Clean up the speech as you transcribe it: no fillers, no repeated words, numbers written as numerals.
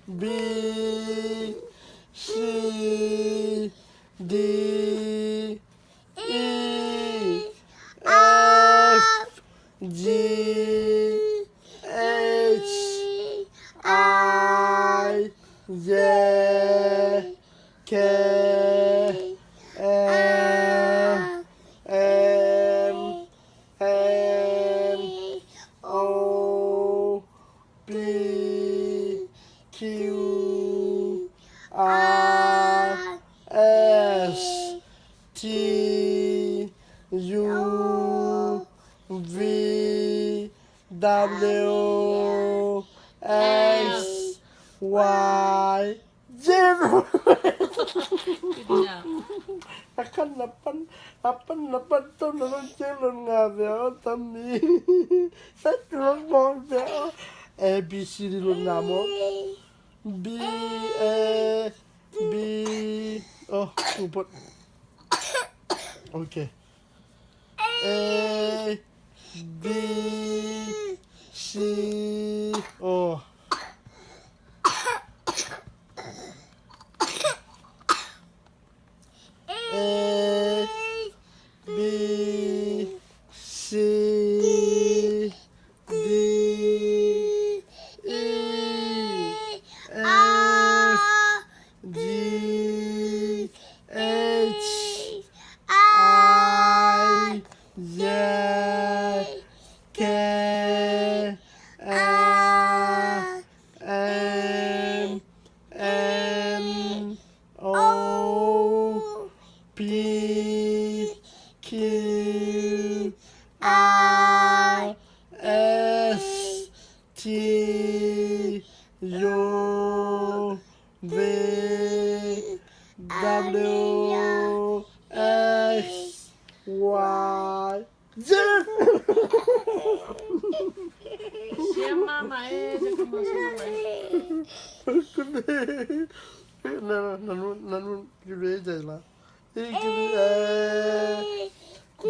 B C D E F G H I J K L M N O P Q R S T U V W X Y Z. Good job. Akan lapan to naman jalan nga beo tami. Sa tulong mo beo. A B C D lun nga mo. B A B oh upot. Okay. A B C oh A B C D E F G H I J K L M N O P Q R S T U V W X Y Z. Siya mama jaga mo siya mama. Nanun gire jela. A B